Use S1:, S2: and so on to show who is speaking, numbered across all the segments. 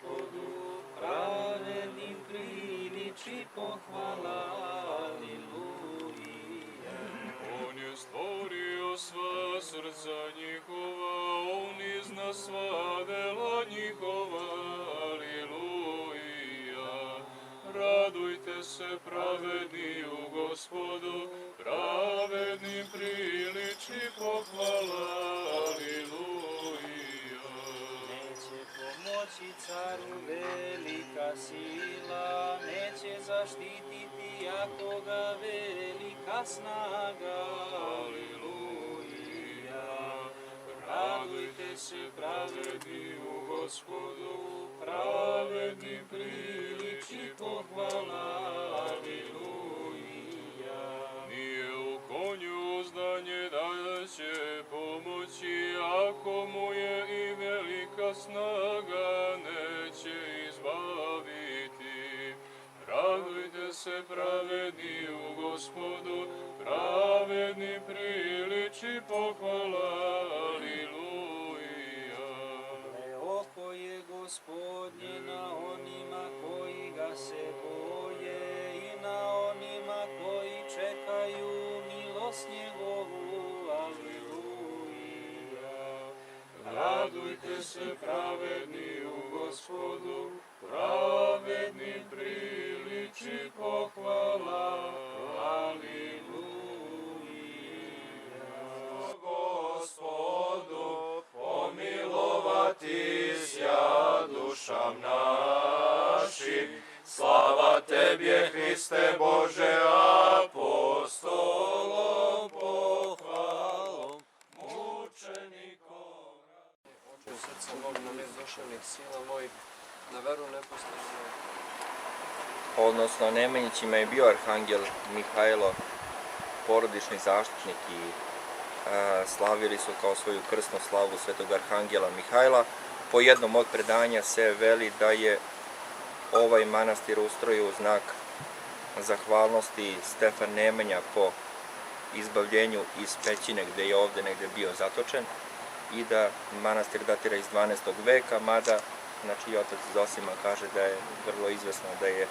S1: Gospodu, pravednim priliči pohvala, aleluja.
S2: On je stvorio sva srca njihova, on izna sva dela njihova, aleluja. Radujte se pravedni u Gospodu, pravednim priliči pohvala, aleluja.
S1: Neće pomoći caru velika sila, neće zaštititi jakoga velika snaga, aleluja. Radujte se pravedni u Gospodu, pravedni priliči pohvala, aleluja.
S2: Nije u konju uzdanje da će pomoći, ako mu je i velika snaga neće izbaviti. Radujte se pravedni u Gospodu, pravedni priliči pohvala, aleluja.
S1: Oko je Gospodnje na onima koji ga se boje i na onima koji čekaju milost njegovu, aleluja. Radujte se pravedni u Gospodu, pravedni priliči pohvala, aleluja.
S3: Gospodu, pomilovati sja dušam našim. Slava Tebje, Hriste Bože, apostolom pohvalom, mučenikom.
S4: Oče srca mog na nezdošavnih sila mojih, na veru nepostavljeno.
S5: Odnosno Nemanjićima je bio arhangel Mihajlo, porodični zaštitnik i slavili su kao svoju krsnu slavu svetog arhangela Mihajla. Po jednom od predanja se veli da je ovaj manastir ustrojio u znak zahvalnosti Stefan Nemanja po izbavljenju iz pećine gde je ovde negde bio zatočen i da manastir datira iz 12. veka, mada znači, otac Zosima kaže da je vrlo izvesno da je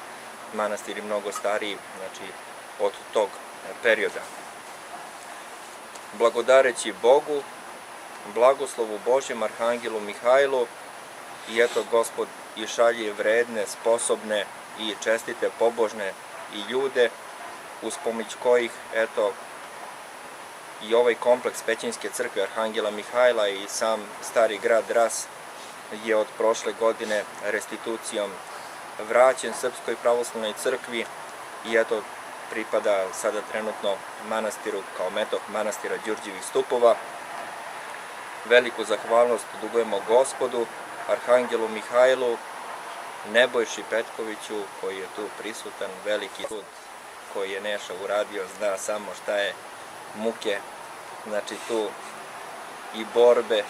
S5: manastir mnogo stariji znači, od tog perioda. Blagodareći Bogu, blagoslovu Božjem arhangelu Mihajlu, i eto Gospod i šalje vredne, sposobne i čestite, pobožne i ljude, uz pomoć kojih, eto, i ovaj kompleks Pećinske crkve Arhangela Mihajla i sam stari grad Ras je od prošle godine restitucijom vraćen Srpskoj pravoslavnoj crkvi i eto pripada sada trenutno manastiru kao metoh manastira Đurđevih stupova. Veliku zahvalnost dugujemo Gospodu, Arhangelu Mihajlu, Nebojši Petkoviću koji je tu prisutan, veliki sud koji je Neša uradio, zna samo šta je muke, znači tu i borbe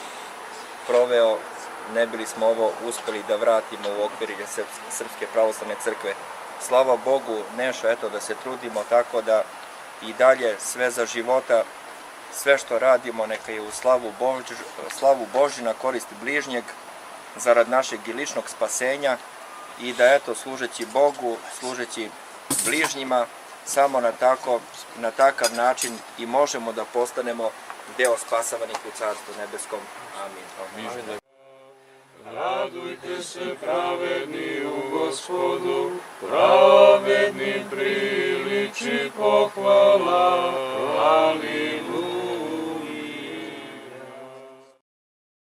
S5: proveo, ne bili smo ovo uspeli da vratimo u okvirilje Srpske pravoslavne crkve. Slava Bogu, Neša, eto da se trudimo tako da i dalje sve za života, sve što radimo neka je u slavu Božju na korist bližnjeg, zarad našeg i ličnog spasenja i da eto služeći Bogu, služeći bližnjima, samo na takav način i možemo da postanemo deo spasavanih u Carstvu nebeskom. Amin.
S2: Radujte se pravedni u Gospodu, pravedni priliči pohvala,